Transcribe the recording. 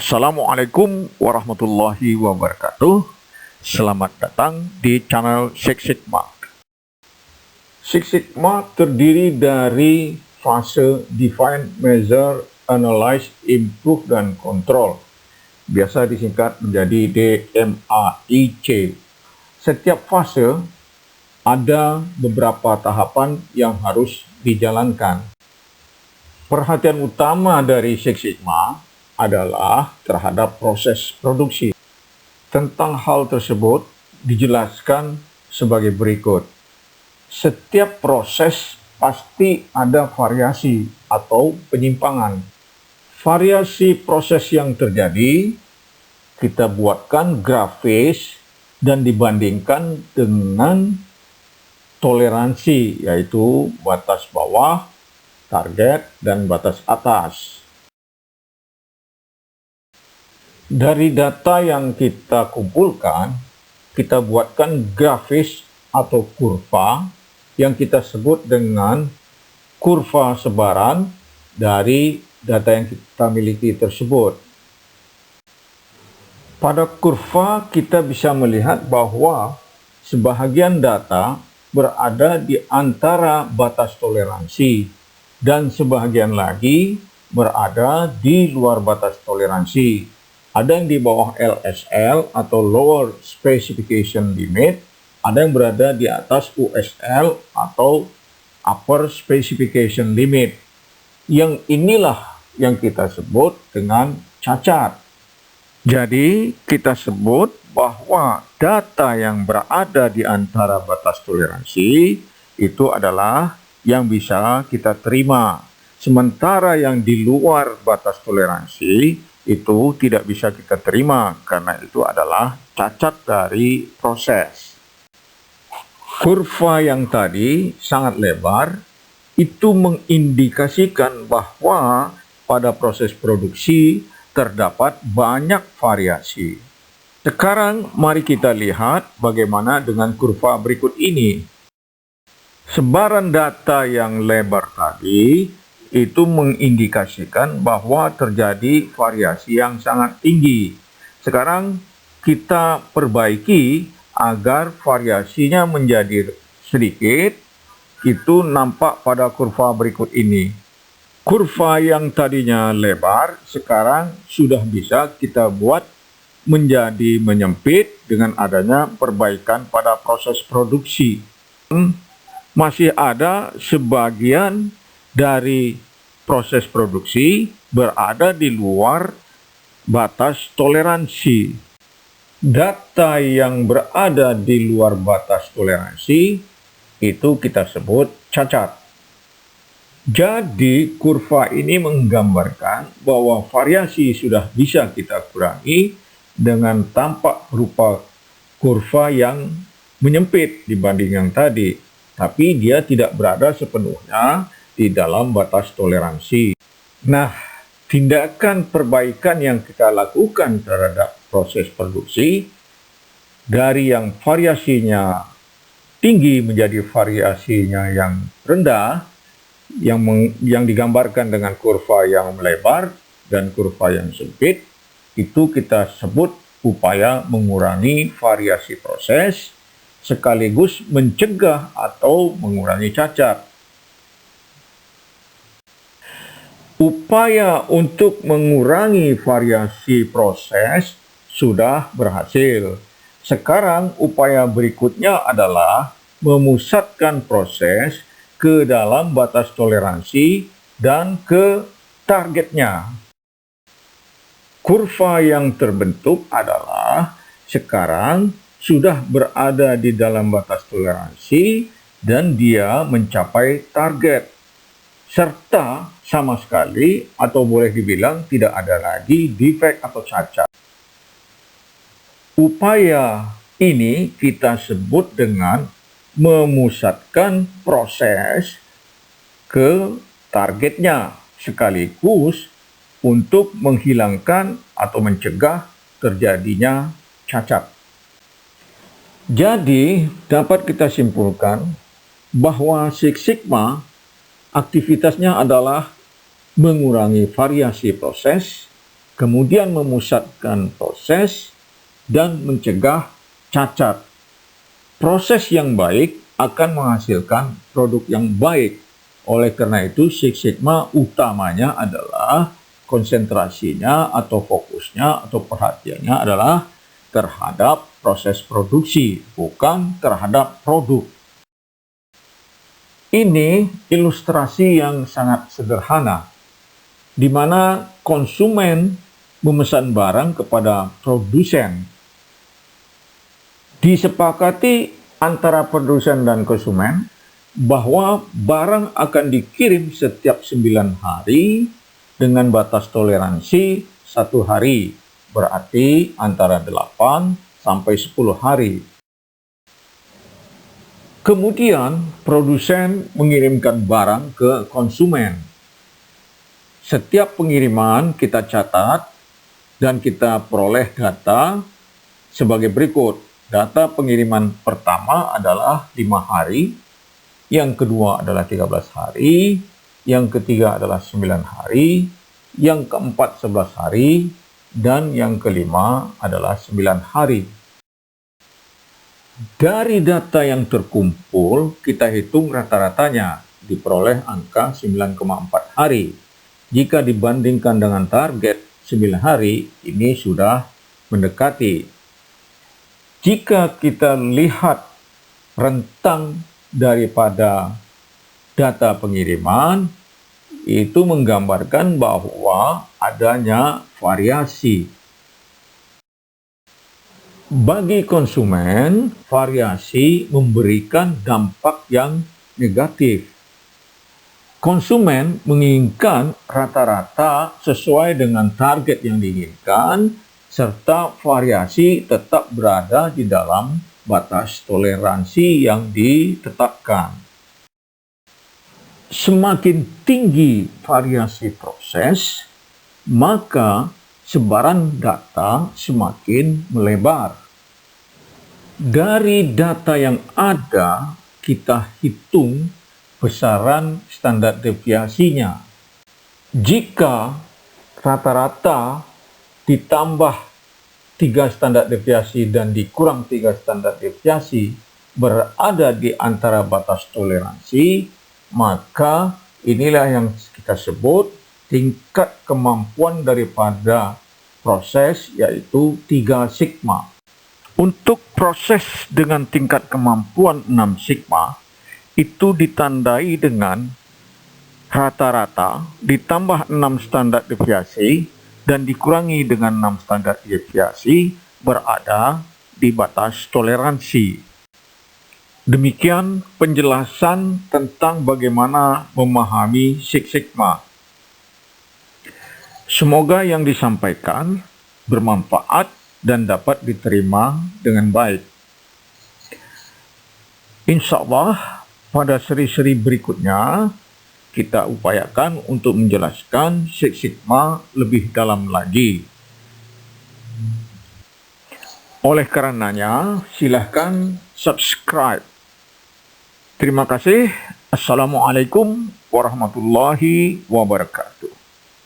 Assalamualaikum warahmatullahi wabarakatuh. Selamat datang di channel Six Sigma. Six Sigma terdiri dari fase Define, Measure, Analyze, Improve, dan Control. Biasa disingkat menjadi DMAIC. Setiap fase ada beberapa tahapan yang harus dijalankan. Perhatian utama dari Six Sigma adalah terhadap proses produksi. Tentang hal tersebut dijelaskan sebagai berikut. Setiap proses pasti ada variasi atau penyimpangan. Variasi proses yang terjadi kita buatkan grafis dan dibandingkan dengan toleransi, yaitu batas bawah, target, dan batas atas. Dari data yang kita kumpulkan, kita buatkan grafis atau kurva yang kita sebut dengan kurva sebaran dari data yang kita miliki tersebut. Pada kurva kita bisa melihat bahwa sebahagian data berada di antara batas toleransi dan sebahagian lagi berada di luar batas toleransi. Ada yang di bawah LSL atau Lower Specification Limit, ada yang berada di atas USL atau Upper Specification Limit. Yang inilah yang kita sebut dengan cacat. Jadi kita sebut bahwa data yang berada di antara batas toleransi itu adalah yang bisa kita terima. Sementara yang di luar batas toleransi itu tidak bisa kita terima karena itu adalah cacat dari proses. Kurva yang tadi sangat lebar itu mengindikasikan bahwa pada proses produksi terdapat banyak variasi. Sekarang mari kita lihat bagaimana dengan kurva berikut ini. Sebaran data yang lebar tadi itu mengindikasikan bahwa terjadi variasi yang sangat tinggi. Sekarang kita perbaiki agar variasinya menjadi sedikit. Itu nampak pada kurva berikut ini. Kurva yang tadinya lebar sekarang sudah bisa kita buat menjadi menyempit dengan adanya perbaikan pada proses produksi. Masih ada sebagian dari proses produksi berada di luar batas toleransi. Data yang berada di luar batas toleransi itu kita sebut cacat. Jadi kurva ini menggambarkan bahwa variasi sudah bisa kita kurangi dengan tampak berupa kurva yang menyempit dibanding yang tadi, tapi dia tidak berada sepenuhnya di dalam batas toleransi. Nah, tindakan perbaikan yang kita lakukan terhadap proses produksi dari yang variasinya tinggi menjadi variasinya yang rendah, yang digambarkan dengan kurva yang melebar dan kurva yang sempit, itu kita sebut upaya mengurangi variasi proses sekaligus mencegah atau mengurangi cacat. Upaya untuk mengurangi variasi proses sudah berhasil. Sekarang upaya berikutnya adalah memusatkan proses ke dalam batas toleransi dan ke targetnya. Kurva yang terbentuk adalah sekarang sudah berada di dalam batas toleransi dan dia mencapai target. Serta sama sekali atau boleh dibilang tidak ada lagi defek atau cacat. Upaya ini kita sebut dengan memusatkan proses ke targetnya sekaligus untuk menghilangkan atau mencegah terjadinya cacat. Jadi dapat kita simpulkan bahwa Six Sigma aktivitasnya adalah mengurangi variasi proses kemudian memusatkan proses dan mencegah cacat. Proses yang baik akan menghasilkan produk yang baik. Oleh karena itu, Six Sigma utamanya adalah konsentrasinya atau fokusnya atau perhatiannya adalah terhadap proses produksi, bukan terhadap produk. Ini ilustrasi yang sangat sederhana, di mana konsumen memesan barang kepada produsen. Disepakati antara produsen dan konsumen bahwa barang akan dikirim setiap 9 hari dengan batas toleransi 1 hari, berarti antara 8 sampai 10 hari. Kemudian produsen mengirimkan barang ke konsumen. Setiap pengiriman kita catat dan kita peroleh data sebagai berikut. Data pengiriman pertama adalah 5 hari, yang kedua adalah 13 hari, yang ketiga adalah 9 hari, yang keempat 11 hari, dan yang kelima adalah 9 hari. Dari data yang terkumpul, kita hitung rata-ratanya, diperoleh angka 9,4 hari. Jika dibandingkan dengan target 9 hari, ini sudah mendekati. Jika kita lihat rentang daripada data pengiriman, itu menggambarkan bahwa adanya variasi. Bagi konsumen, variasi memberikan dampak yang negatif. Konsumen menginginkan rata-rata sesuai dengan target yang diinginkan, serta variasi tetap berada di dalam batas toleransi yang ditetapkan. Semakin tinggi variasi proses, maka sebaran data semakin melebar. Dari data yang ada, kita hitung besaran standar deviasinya. Jika rata-rata ditambah 3 standar deviasi dan dikurang 3 standar deviasi berada di antara batas toleransi, maka inilah yang kita sebut tingkat kemampuan daripada proses, yaitu 3 sigma. Untuk proses dengan tingkat kemampuan 6 sigma, itu ditandai dengan rata-rata ditambah 6 standar deviasi dan dikurangi dengan 6 standar deviasi berada di batas toleransi. Demikian penjelasan tentang bagaimana memahami Six Sigma. Semoga yang disampaikan bermanfaat dan dapat diterima dengan baik. Insya Allah, pada seri-seri berikutnya, kita upayakan untuk menjelaskan Six Sigma lebih dalam lagi. Oleh karenanya, silahkan subscribe. Terima kasih. Assalamualaikum warahmatullahi wabarakatuh.